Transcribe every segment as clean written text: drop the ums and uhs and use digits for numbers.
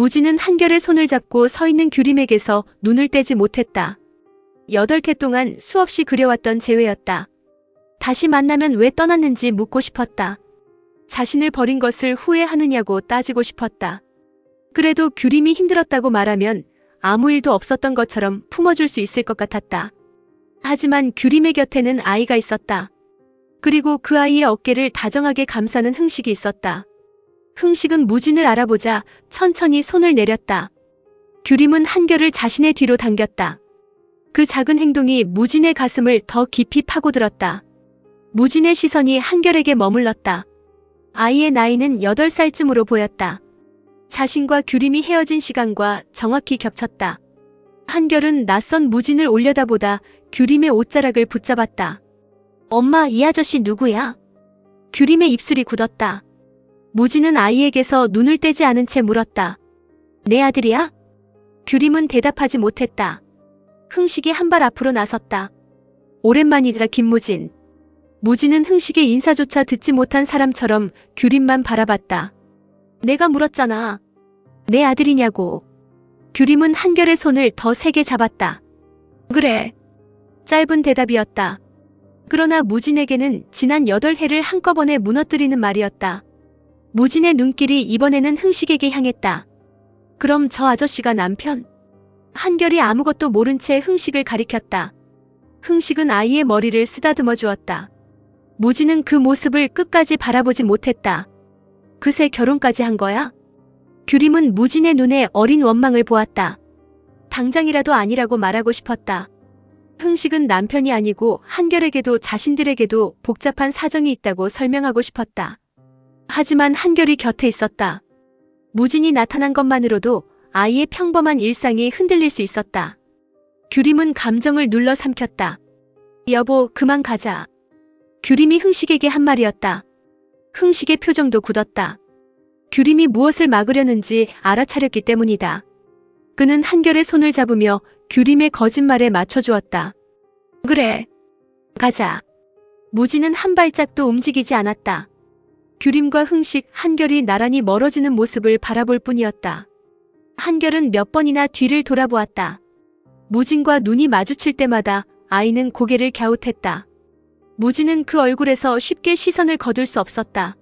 무진은 한결의 손을 잡고 서 있는 규림에게서 눈을 떼지 못했다. 8해 동안 수없이 그려왔던 재회였다. 다시 만나면 왜 떠났는지 묻고 싶었다. 자신을 버린 것을 후회하느냐고 따지고 싶었다. 그래도 규림이 힘들었다고 말하면 아무 일도 없었던 것처럼 품어줄 수 있을 것 같았다. 하지만 규림의 곁에는 아이가 있었다. 그리고 그 아이의 어깨를 다정하게 감싸는 흥식이 있었다. 흥식은 무진을 알아보자 천천히 손을 내렸다. 규림은 한결을 자신의 뒤로 당겼다. 그 작은 행동이 무진의 가슴을 더 깊이 파고들었다. 무진의 시선이 한결에게 머물렀다. 아이의 나이는 8살쯤으로 보였다. 자신과 규림이 헤어진 시간과 정확히 겹쳤다. 한결은 낯선 무진을 올려다보다 규림의 옷자락을 붙잡았다. 엄마, 이 아저씨 누구야? 규림의 입술이 굳었다. 무진은 아이에게서 눈을 떼지 않은 채 물었다. 내 아들이야? 규림은 대답하지 못했다. 흥식이 한 발 앞으로 나섰다. 오랜만이다, 김무진. 무진은 흥식의 인사조차 듣지 못한 사람처럼 규림만 바라봤다. 내가 물었잖아. 내 아들이냐고. 규림은 한결의 손을 더 세게 잡았다. 그래. 짧은 대답이었다. 그러나 무진에게는 지난 8해를 한꺼번에 무너뜨리는 말이었다. 무진의 눈길이 이번에는 흥식에게 향했다. 그럼 저 아저씨가 남편? 한결이 아무것도 모른 채 흥식을 가리켰다. 흥식은 아이의 머리를 쓰다듬어 주었다. 무진은 그 모습을 끝까지 바라보지 못했다. 그새 결혼까지 한 거야? 규림은 무진의 눈에 어린 원망을 보았다. 당장이라도 아니라고 말하고 싶었다. 흥식은 남편이 아니고 한결에게도 자신들에게도 복잡한 사정이 있다고 설명하고 싶었다. 하지만 한결이 곁에 있었다. 무진이 나타난 것만으로도 아이의 평범한 일상이 흔들릴 수 있었다. 규림은 감정을 눌러 삼켰다. 여보, 그만 가자. 규림이 흥식에게 한 말이었다. 흥식의 표정도 굳었다. 규림이 무엇을 막으려는지 알아차렸기 때문이다. 그는 한결의 손을 잡으며 규림의 거짓말에 맞춰주었다. 그래, 가자. 무진은 한 발짝도 움직이지 않았다. 규림과 흥식, 한결이 나란히 멀어지는 모습을 바라볼 뿐이었다. 한결은 몇 번이나 뒤를 돌아보았다. 무진과 눈이 마주칠 때마다 아이는 고개를 갸웃했다. 무진은 그 얼굴에서 쉽게 시선을 거둘 수 없었다.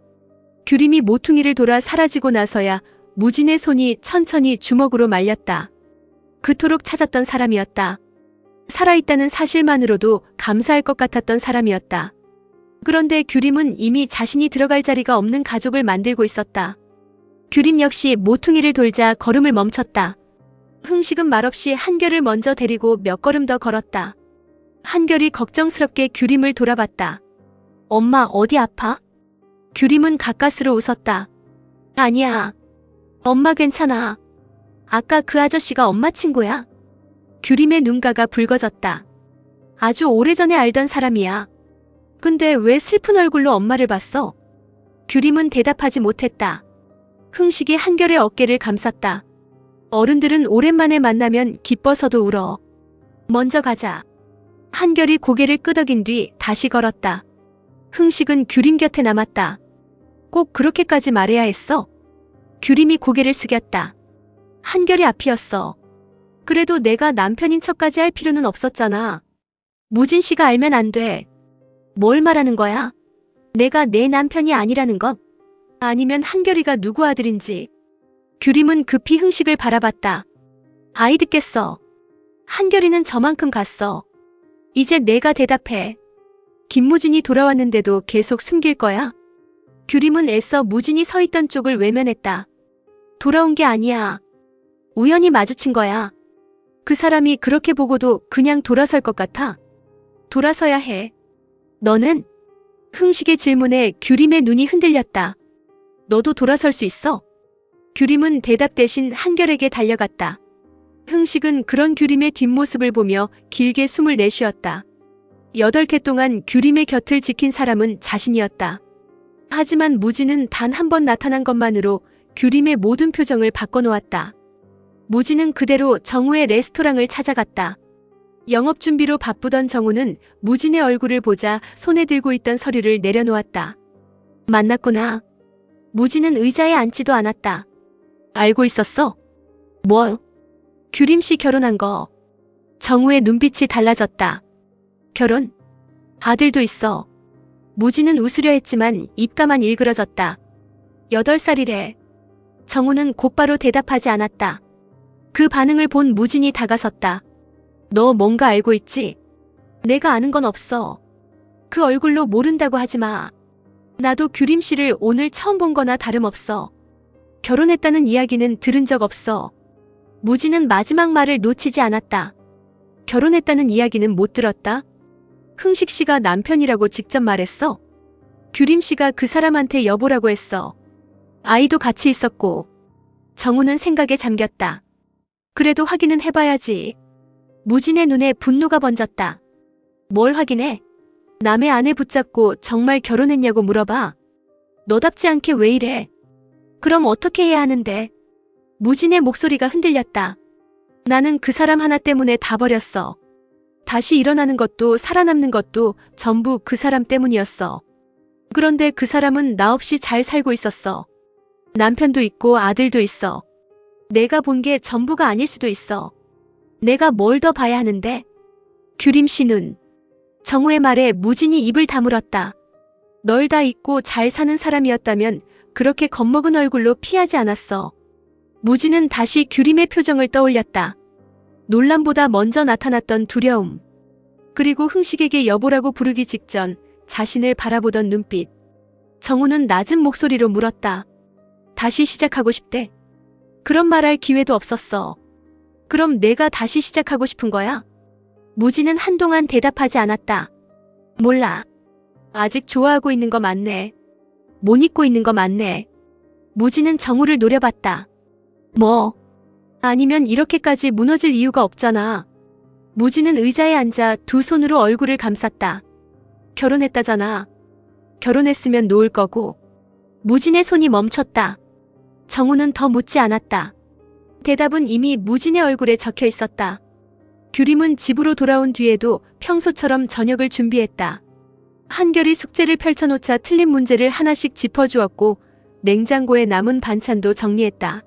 규림이 모퉁이를 돌아 사라지고 나서야 무진의 손이 천천히 주먹으로 말렸다. 그토록 찾았던 사람이었다. 살아있다는 사실만으로도 감사할 것 같았던 사람이었다. 그런데 규림은 이미 자신이 들어갈 자리가 없는 가족을 만들고 있었다. 규림 역시 모퉁이를 돌자 걸음을 멈췄다. 흥식은 말없이 한결을 먼저 데리고 몇 걸음 더 걸었다. 한결이 걱정스럽게 규림을 돌아봤다. 엄마, 어디 아파? 규림은 가까스로 웃었다. 아니야. 엄마 괜찮아. 아까 그 아저씨가 엄마 친구야. 규림의 눈가가 붉어졌다. 아주 오래전에 알던 사람이야. 근데 왜 슬픈 얼굴로 엄마를 봤어? 규림은 대답하지 못했다. 흥식이 한결의 어깨를 감쌌다. 어른들은 오랜만에 만나면 기뻐서도 울어. 먼저 가자. 한결이 고개를 끄덕인 뒤 다시 걸었다. 흥식은 규림 곁에 남았다. 꼭 그렇게까지 말해야 했어? 규림이 고개를 숙였다. 한결이 앞이었어. 그래도 내가 남편인 척까지 할 필요는 없었잖아. 무진 씨가 알면 안 돼. 뭘 말하는 거야? 내가 내 남편이 아니라는 것? 아니면 한결이가 누구 아들인지. 규림은 급히 흥식을 바라봤다. 아이 듣겠어. 한결이는 저만큼 갔어. 이제 내가 대답해. 김무진이 돌아왔는데도 계속 숨길 거야? 규림은 애써 무진이 서 있던 쪽을 외면했다. 돌아온 게 아니야. 우연히 마주친 거야. 그 사람이 그렇게 보고도 그냥 돌아설 것 같아? 돌아서야 해. 너는? 흥식의 질문에 규림의 눈이 흔들렸다. 너도 돌아설 수 있어? 규림은 대답 대신 한결에게 달려갔다. 흥식은 그런 규림의 뒷모습을 보며 길게 숨을 내쉬었다. 8해 동안 규림의 곁을 지킨 사람은 자신이었다. 하지만 무진은 단 한 번 나타난 것만으로 규림의 모든 표정을 바꿔놓았다. 무진은 그대로 정우의 레스토랑을 찾아갔다. 영업 준비로 바쁘던 정우는 무진의 얼굴을 보자 손에 들고 있던 서류를 내려놓았다. 만났구나. 무진은 의자에 앉지도 않았다. 알고 있었어? 뭐? 규림 씨 결혼한 거. 정우의 눈빛이 달라졌다. 결혼? 아들도 있어. 무진은 웃으려 했지만 입가만 일그러졌다. 8살이래. 정우는 곧바로 대답하지 않았다. 그 반응을 본 무진이 다가섰다. 너 뭔가 알고 있지? 내가 아는 건 없어. 그 얼굴로 모른다고 하지 마. 나도 규림 씨를 오늘 처음 본 거나 다름없어. 결혼했다는 이야기는 들은 적 없어. 무진은 마지막 말을 놓치지 않았다. 결혼했다는 이야기는 못 들었다? 흥식 씨가 남편이라고 직접 말했어. 규림 씨가 그 사람한테 여보라고 했어. 아이도 같이 있었고. 정우는 생각에 잠겼다. 그래도 확인은 해봐야지. 무진의 눈에 분노가 번졌다. 뭘 확인해? 남의 아내 붙잡고 정말 결혼했냐고 물어봐. 너답지 않게 왜 이래? 그럼 어떻게 해야 하는데? 무진의 목소리가 흔들렸다. 나는 그 사람 하나 때문에 다 버렸어. 다시 일어나는 것도 살아남는 것도 전부 그 사람 때문이었어. 그런데 그 사람은 나 없이 잘 살고 있었어. 남편도 있고 아들도 있어. 내가 본 게 전부가 아닐 수도 있어. 내가 뭘 더 봐야 하는데? 규림 씨는 정우의 말에 무진이 입을 다물었다. 널 다 잊고 잘 사는 사람이었다면 그렇게 겁먹은 얼굴로 피하지 않았어. 무진은 다시 규림의 표정을 떠올렸다. 놀람보다 먼저 나타났던 두려움. 그리고 흥식에게 여보라고 부르기 직전 자신을 바라보던 눈빛. 정우는 낮은 목소리로 물었다. 다시 시작하고 싶대? 그런 말할 기회도 없었어. 그럼 내가 다시 시작하고 싶은 거야? 무진은 한동안 대답하지 않았다. 몰라. 아직 좋아하고 있는 거 맞네. 못 잊고 있는 거 맞네. 무진은 정우를 노려봤다. 뭐? 아니면 이렇게까지 무너질 이유가 없잖아. 무진은 의자에 앉아 두 손으로 얼굴을 감쌌다. 결혼했다잖아. 결혼했으면 놓을 거고. 무진의 손이 멈췄다. 정우는 더 묻지 않았다. 대답은 이미 무진의 얼굴에 적혀 있었다. 규림은 집으로 돌아온 뒤에도 평소처럼 저녁을 준비했다. 한결이 숙제를 펼쳐놓자 틀린 문제를 하나씩 짚어주었고 냉장고에 남은 반찬도 정리했다.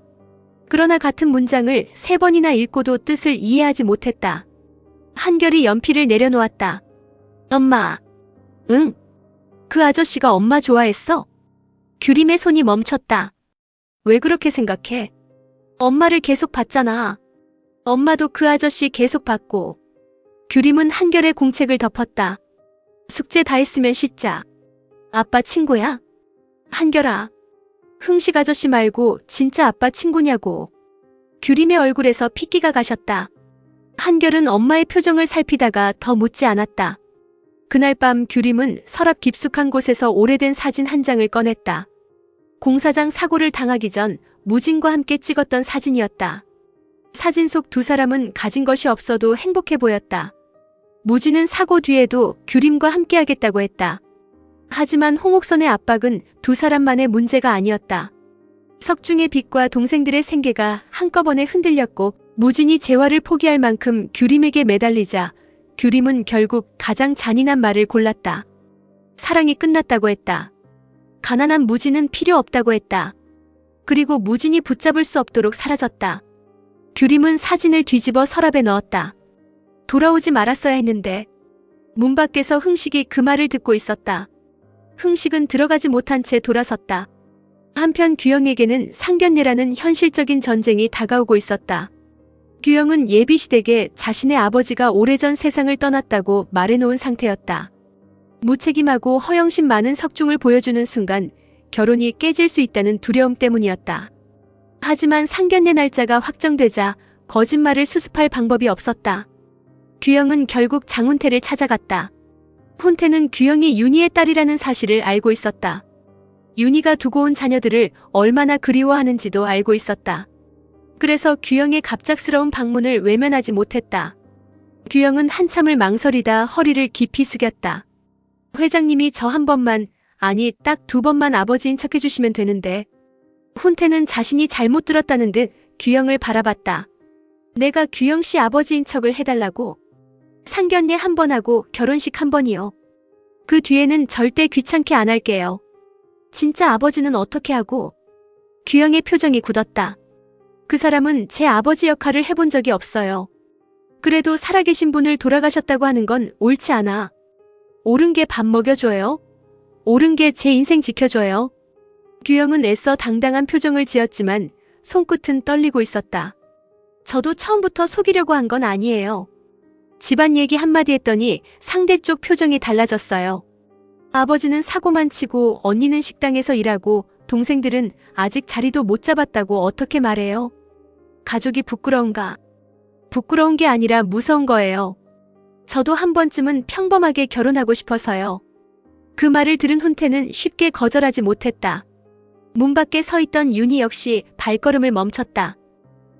그러나 같은 문장을 3번이나 읽고도 뜻을 이해하지 못했다. 한결이 연필을 내려놓았다. 엄마. 응? 그 아저씨가 엄마 좋아했어? 규림의 손이 멈췄다. 왜 그렇게 생각해? 엄마를 계속 봤잖아. 엄마도 그 아저씨 계속 봤고. 규림은 한결의 공책을 덮었다. 숙제 다 했으면 씻자. 아빠 친구야? 한결아. 흥식 아저씨 말고 진짜 아빠 친구냐고. 규림의 얼굴에서 핏기가 가셨다. 한결은 엄마의 표정을 살피다가 더 묻지 않았다. 그날 밤 규림은 서랍 깊숙한 곳에서 오래된 사진 한 장을 꺼냈다. 공사장 사고를 당하기 전 무진과 함께 찍었던 사진이었다. 사진 속 두 사람은 가진 것이 없어도 행복해 보였다. 무진은 사고 뒤에도 규림과 함께하겠다고 했다. 하지만 홍옥선의 압박은 두 사람만의 문제가 아니었다. 석중의 빚과 동생들의 생계가 한꺼번에 흔들렸고 무진이 재활을 포기할 만큼 규림에게 매달리자 규림은 결국 가장 잔인한 말을 골랐다. 사랑이 끝났다고 했다. 가난한 무진은 필요 없다고 했다. 그리고 무진이 붙잡을 수 없도록 사라졌다. 규림은 사진을 뒤집어 서랍에 넣었다. 돌아오지 말았어야 했는데. 문 밖에서 흥식이 그 말을 듣고 있었다. 흥식은 들어가지 못한 채 돌아섰다. 한편 규영에게는 상견례라는 현실적인 전쟁이 다가오고 있었다. 규영은 예비시댁에 자신의 아버지가 오래전 세상을 떠났다고 말해놓은 상태였다. 무책임하고 허영심 많은 석중을 보여주는 순간 결혼이 깨질 수 있다는 두려움 때문이었다. 하지만 상견례 날짜가 확정되자 거짓말을 수습할 방법이 없었다. 규영은 결국 장훈태를 찾아갔다. 훈태는 규영이 윤희의 딸이라는 사실을 알고 있었다. 윤희가 두고 온 자녀들을 얼마나 그리워하는지도 알고 있었다. 그래서 규영의 갑작스러운 방문을 외면하지 못했다. 규영은 한참을 망설이다 허리를 깊이 숙였다. 회장님이 저 한 번만, 아니 딱 2번만 아버지인 척 해주시면 되는데. 훈태는 자신이 잘못 들었다는 듯 규영을 바라봤다. 내가 규영 씨 아버지인 척을 해달라고? 상견례 1번 하고 결혼식 1번이요. 그 뒤에는 절대 귀찮게 안 할게요. 진짜 아버지는 어떻게 하고? 규영의 표정이 굳었다. 그 사람은 제 아버지 역할을 해본 적이 없어요. 그래도 살아계신 분을 돌아가셨다고 하는 건 옳지 않아. 옳은 게 밥 먹여줘요. 옳은 게 제 인생 지켜줘요. 규영은 애써 당당한 표정을 지었지만 손끝은 떨리고 있었다. 저도 처음부터 속이려고 한 건 아니에요. 집안 얘기 한마디 했더니 상대 쪽 표정이 달라졌어요. 아버지는 사고만 치고 언니는 식당에서 일하고 동생들은 아직 자리도 못 잡았다고 어떻게 말해요? 가족이 부끄러운가? 부끄러운 게 아니라 무서운 거예요. 저도 한 번쯤은 평범하게 결혼하고 싶어서요. 그 말을 들은 훈태는 쉽게 거절하지 못했다. 문 밖에 서 있던 윤희 역시 발걸음을 멈췄다.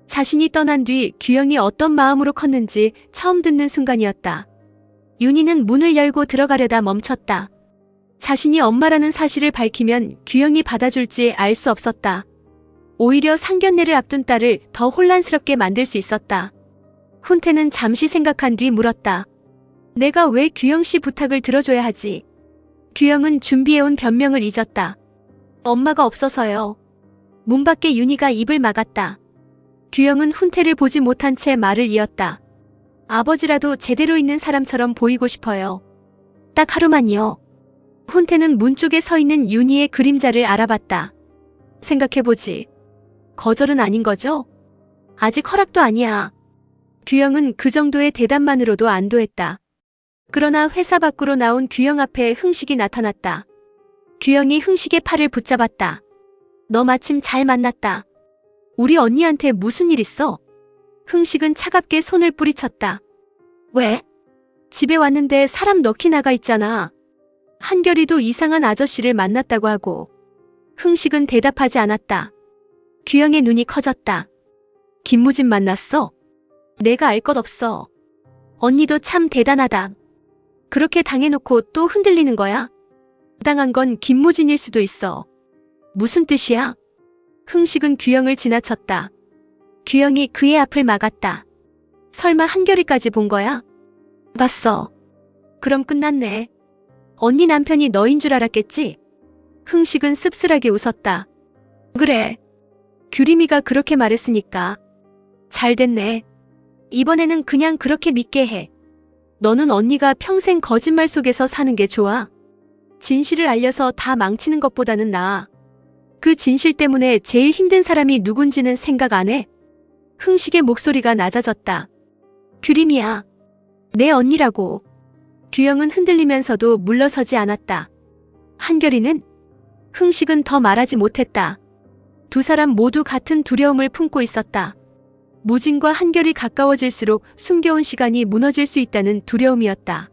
자신이 떠난 뒤 규영이 어떤 마음으로 컸는지 처음 듣는 순간이었다. 윤희는 문을 열고 들어가려다 멈췄다. 자신이 엄마라는 사실을 밝히면 규영이 받아줄지 알 수 없었다. 오히려 상견례를 앞둔 딸을 더 혼란스럽게 만들 수 있었다. 훈태는 잠시 생각한 뒤 물었다. 내가 왜 규영 씨 부탁을 들어줘야 하지? 규영은 준비해온 변명을 잊었다. 엄마가 없어서요. 문 밖에 윤희가 입을 막았다. 규영은 훈태를 보지 못한 채 말을 이었다. 아버지라도 제대로 있는 사람처럼 보이고 싶어요. 딱 하루만요. 훈태는 문 쪽에 서 있는 윤희의 그림자를 알아봤다. 생각해보지. 거절은 아닌 거죠? 아직 허락도 아니야. 규영은 그 정도의 대답만으로도 안도했다. 그러나 회사 밖으로 나온 규영 앞에 흥식이 나타났다. 규영이 흥식의 팔을 붙잡았다. 너 마침 잘 만났다. 우리 언니한테 무슨 일 있어? 흥식은 차갑게 손을 뿌리쳤다. 왜? 집에 왔는데 사람 넋이 나가 있잖아. 한결이도 이상한 아저씨를 만났다고 하고. 흥식은 대답하지 않았다. 규영의 눈이 커졌다. 김무진 만났어? 내가 알 것 없어. 언니도 참 대단하다. 그렇게 당해놓고 또 흔들리는 거야? 당한 건 김무진일 수도 있어. 무슨 뜻이야? 흥식은 규영을 지나쳤다. 규영이 그의 앞을 막았다. 설마 한결이까지 본 거야? 봤어. 그럼 끝났네. 언니 남편이 너인 줄 알았겠지? 흥식은 씁쓸하게 웃었다. 그래. 규림이가 그렇게 말했으니까. 잘 됐네. 이번에는 그냥 그렇게 믿게 해. 너는 언니가 평생 거짓말 속에서 사는 게 좋아. 진실을 알려서 다 망치는 것보다는 나아. 그 진실 때문에 제일 힘든 사람이 누군지는 생각 안 해? 흥식의 목소리가 낮아졌다. 규림이야. 내 언니라고. 규영은 흔들리면서도 물러서지 않았다. 한결이는? 흥식은 더 말하지 못했다. 두 사람 모두 같은 두려움을 품고 있었다. 무진과 한결이 가까워질수록 숨겨온 시간이 무너질 수 있다는 두려움이었다.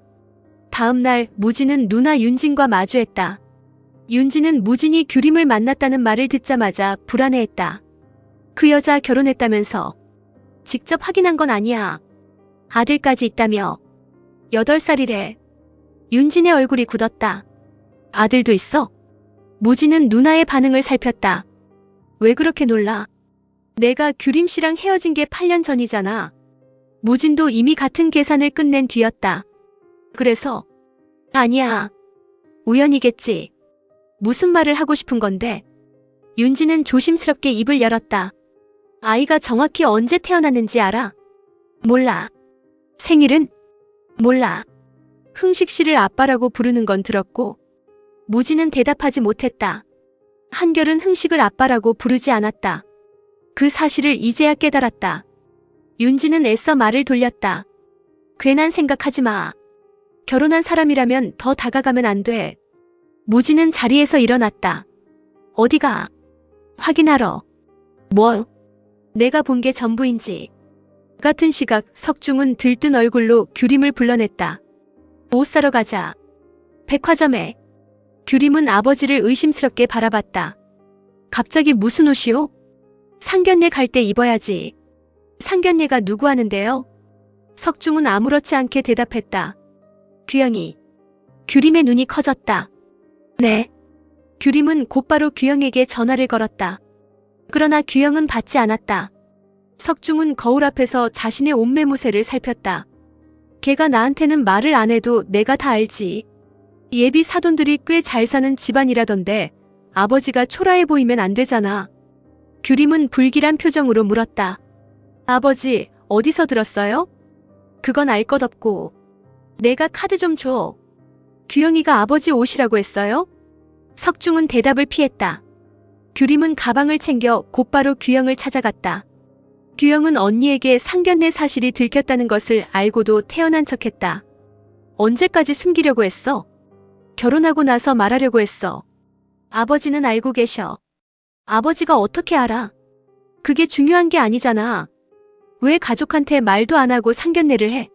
다음 날 무진은 누나 윤진과 마주했다. 윤진은 무진이 규림을 만났다는 말을 듣자마자 불안해했다. 그 여자 결혼했다면서. 직접 확인한 건 아니야. 아들까지 있다며. 8살이래. 윤진의 얼굴이 굳었다. 아들도 있어? 무진은 누나의 반응을 살폈다. 왜 그렇게 놀라? 내가 규림 씨랑 헤어진 게 8년 전이잖아. 무진도 이미 같은 계산을 끝낸 뒤였다. 그래서? 아니야. 우연이겠지. 무슨 말을 하고 싶은 건데? 윤진은 조심스럽게 입을 열었다. 아이가 정확히 언제 태어났는지 알아? 몰라. 생일은? 몰라. 흥식 씨를 아빠라고 부르는 건 들었고. 무진은 대답하지 못했다. 한결은 흥식을 아빠라고 부르지 않았다. 그 사실을 이제야 깨달았다. 윤진은 애써 말을 돌렸다. 괜한 생각하지 마. 결혼한 사람이라면 더 다가가면 안 돼. 무진은 자리에서 일어났다. 어디가? 확인하러. 뭘? 내가 본 게 전부인지. 같은 시각 석중은 들뜬 얼굴로 규림을 불러냈다. 옷 사러 가자. 백화점에. 규림은 아버지를 의심스럽게 바라봤다. 갑자기 무슨 옷이요? 상견례 갈 때 입어야지. 상견례가 누구 하는데요? 석중은 아무렇지 않게 대답했다. 규영이. 규림의 눈이 커졌다. 네. 규림은 곧바로 규영에게 전화를 걸었다. 그러나 규영은 받지 않았다. 석중은 거울 앞에서 자신의 옷매무새를 살폈다. 걔가 나한테는 말을 안 해도 내가 다 알지. 예비 사돈들이 꽤 잘 사는 집안이라던데 아버지가 초라해 보이면 안 되잖아. 규림은 불길한 표정으로 물었다. 아버지, 어디서 들었어요? 그건 알 것 없고. 내가 카드 좀 줘. 규영이가 아버지 오시라고 했어요? 석중은 대답을 피했다. 규림은 가방을 챙겨 곧바로 규영을 찾아갔다. 규영은 언니에게 상견례 사실이 들켰다는 것을 알고도 태연한 척했다. 언제까지 숨기려고 했어? 결혼하고 나서 말하려고 했어. 아버지는 알고 계셔. 아버지가 어떻게 알아? 그게 중요한 게 아니잖아. 왜 가족한테 말도 안 하고 상견례를 해?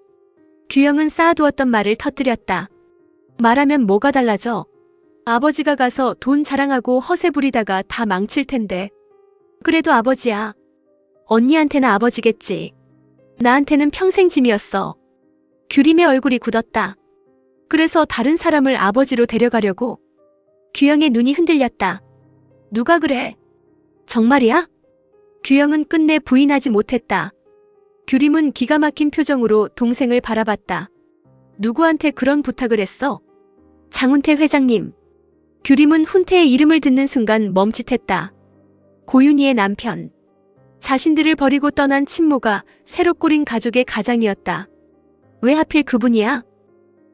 규영은 쌓아두었던 말을 터뜨렸다. 말하면 뭐가 달라져? 아버지가 가서 돈 자랑하고 허세 부리다가 다 망칠 텐데. 그래도 아버지야. 언니한테는 아버지겠지. 나한테는 평생 짐이었어. 규림의 얼굴이 굳었다. 그래서 다른 사람을 아버지로 데려가려고? 규영의 눈이 흔들렸다. 누가 그래? 정말이야? 규영은 끝내 부인하지 못했다. 규림은 기가 막힌 표정으로 동생을 바라봤다. 누구한테 그런 부탁을 했어? 장훈태 회장님. 규림은 훈태의 이름을 듣는 순간 멈칫했다. 고윤희의 남편. 자신들을 버리고 떠난 친모가 새로 꾸린 가족의 가장이었다. 왜 하필 그분이야?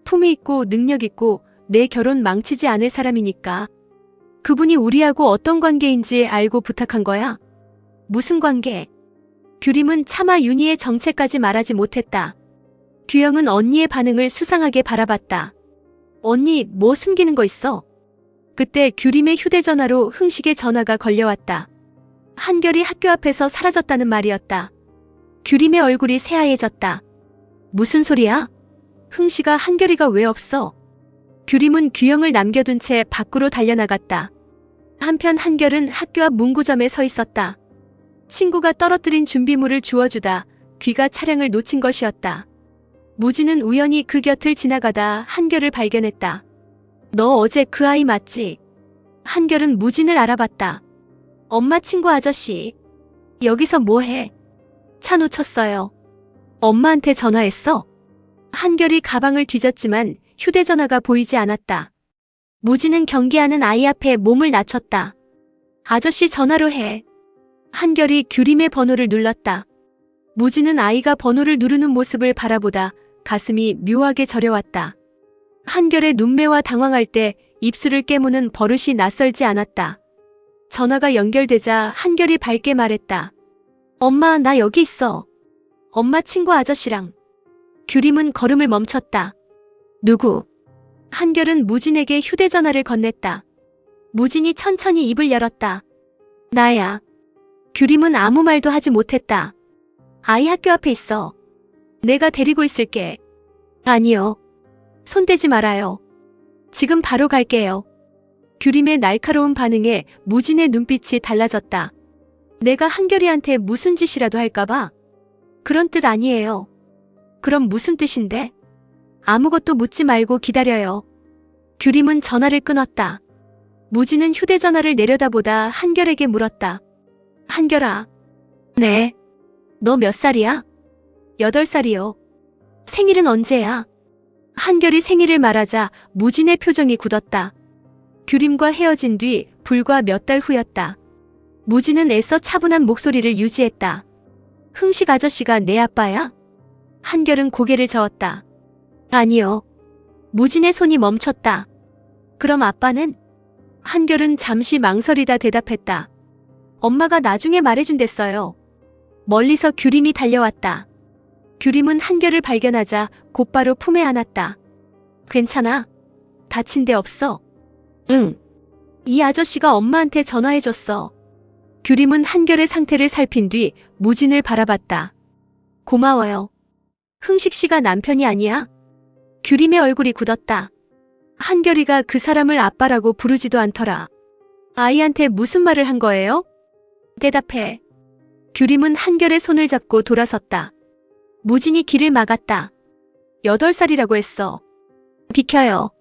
품위 있고 능력 있고 내 결혼 망치지 않을 사람이니까. 그분이 우리하고 어떤 관계인지 알고 부탁한 거야? 무슨 관계? 규림은 차마 윤희의 정체까지 말하지 못했다. 규영은 언니의 반응을 수상하게 바라봤다. 언니, 뭐 숨기는 거 있어? 그때 규림의 휴대전화로 흥식의 전화가 걸려왔다. 한결이 학교 앞에서 사라졌다는 말이었다. 규림의 얼굴이 새하얘졌다. 무슨 소리야? 흥식아, 한결이가 왜 없어? 규림은 규영을 남겨둔 채 밖으로 달려나갔다. 한편 한결은 학교 앞 문구점에 서 있었다. 친구가 떨어뜨린 준비물을 주워주다 귀가 차량을 놓친 것이었다. 무진은 우연히 그 곁을 지나가다 한결을 발견했다. 너 어제 그 아이 맞지? 한결은 무진을 알아봤다. 엄마 친구 아저씨. 여기서 뭐해? 차 놓쳤어요. 엄마한테 전화했어? 한결이 가방을 뒤졌지만 휴대전화가 보이지 않았다. 무진은 경계하는 아이 앞에 몸을 낮췄다. 아저씨 전화로 해. 한결이 규림의 번호를 눌렀다. 무진은 아이가 번호를 누르는 모습을 바라보다 가슴이 묘하게 저려왔다. 한결의 눈매와 당황할 때 입술을 깨무는 버릇이 낯설지 않았다. 전화가 연결되자 한결이 밝게 말했다. 엄마, 나 여기 있어. 엄마 친구 아저씨랑. 규림은 걸음을 멈췄다. 누구? 한결은 무진에게 휴대전화를 건넸다. 무진이 천천히 입을 열었다. 나야. 규림은 아무 말도 하지 못했다. 아이 학교 앞에 있어. 내가 데리고 있을게. 아니요. 손대지 말아요. 지금 바로 갈게요. 규림의 날카로운 반응에 무진의 눈빛이 달라졌다. 내가 한결이한테 무슨 짓이라도 할까봐? 그런 뜻 아니에요. 그럼 무슨 뜻인데? 아무것도 묻지 말고 기다려요. 규림은 전화를 끊었다. 무진은 휴대전화를 내려다보다 한결에게 물었다. 한결아. 네. 너 몇 살이야? 8살이요. 생일은 언제야? 한결이 생일을 말하자 무진의 표정이 굳었다. 규림과 헤어진 뒤 불과 몇 달 후였다. 무진은 애써 차분한 목소리를 유지했다. 흥식 아저씨가 내 아빠야? 한결은 고개를 저었다. 아니요. 무진의 손이 멈췄다. 그럼 아빠는? 한결은 잠시 망설이다 대답했다. 엄마가 나중에 말해준댔어요. 멀리서 규림이 달려왔다. 규림은 한결을 발견하자 곧바로 품에 안았다. 괜찮아? 다친 데 없어? 응. 이 아저씨가 엄마한테 전화해줬어. 규림은 한결의 상태를 살핀 뒤 무진을 바라봤다. 고마워요. 흥식 씨가 남편이 아니야? 규림의 얼굴이 굳었다. 한결이가 그 사람을 아빠라고 부르지도 않더라. 아이한테 무슨 말을 한 거예요? 대답해. 규림은 한결의 손을 잡고 돌아섰다. 무진이 길을 막았다. 8살이라고 했어. 비켜요.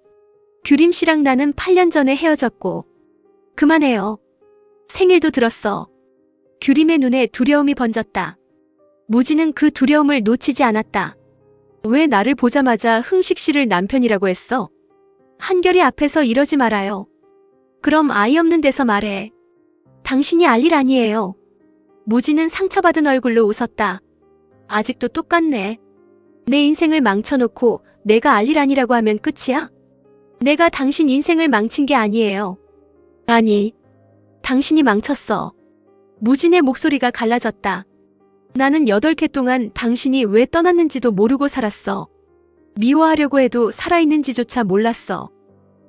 규림 씨랑 나는 8년 전에 헤어졌고. 그만해요. 생일도 들었어. 규림의 눈에 두려움이 번졌다. 무진은 그 두려움을 놓치지 않았다. 왜 나를 보자마자 흥식 씨를 남편이라고 했어? 한결이 앞에서 이러지 말아요. 그럼 아이 없는 데서 말해. 당신이 알 일 아니에요. 무진은 상처받은 얼굴로 웃었다. 아직도 똑같네. 내 인생을 망쳐놓고 내가 알 일 아니라고 하면 끝이야? 내가 당신 인생을 망친 게 아니에요. 아니, 당신이 망쳤어. 무진의 목소리가 갈라졌다. 나는 8개 동안 당신이 왜 떠났는지도 모르고 살았어. 미워하려고 해도 살아있는지조차 몰랐어.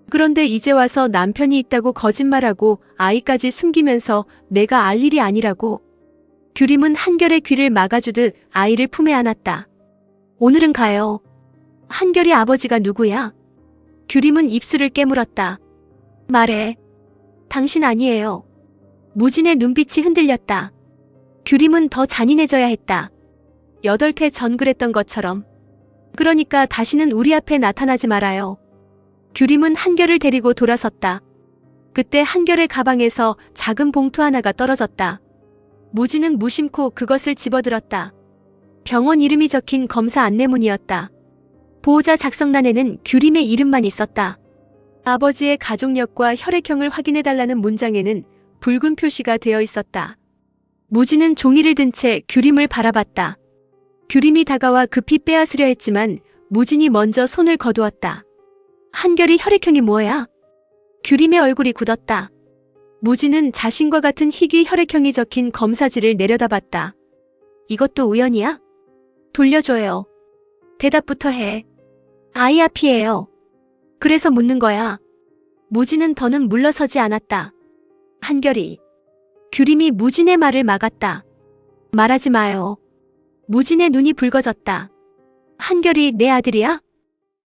그런데 이제 와서 남편이 있다고 거짓말하고 아이까지 숨기면서 내가 알 일이 아니라고. 규림은 한결의 귀를 막아주듯 아이를 품에 안았다. 오늘은 가요. 한결이 아버지가 누구야? 규림은 입술을 깨물었다. 말해. 당신 아니에요. 무진의 눈빛이 흔들렸다. 규림은 더 잔인해져야 했다. 8해 전 그랬던 것처럼. 그러니까 다시는 우리 앞에 나타나지 말아요. 규림은 한결을 데리고 돌아섰다. 그때 한결의 가방에서 작은 봉투 하나가 떨어졌다. 무진은 무심코 그것을 집어들었다. 병원 이름이 적힌 검사 안내문이었다. 보호자 작성란에는 규림의 이름만 있었다. 아버지의 가족력과 혈액형을 확인해달라는 문장에는 붉은 표시가 되어 있었다. 무진은 종이를 든 채 규림을 바라봤다. 규림이 다가와 급히 빼앗으려 했지만 무진이 먼저 손을 거두었다. 한결이 혈액형이 뭐야? 규림의 얼굴이 굳었다. 무진은 자신과 같은 희귀 혈액형이 적힌 검사지를 내려다봤다. 이것도 우연이야? 돌려줘요. 대답부터 해. IRP예요. 그래서 묻는 거야. 무진은 더는 물러서지 않았다. 한결이. 규림이 무진의 말을 막았다. 말하지 마요. 무진의 눈이 붉어졌다. 한결이 내 아들이야?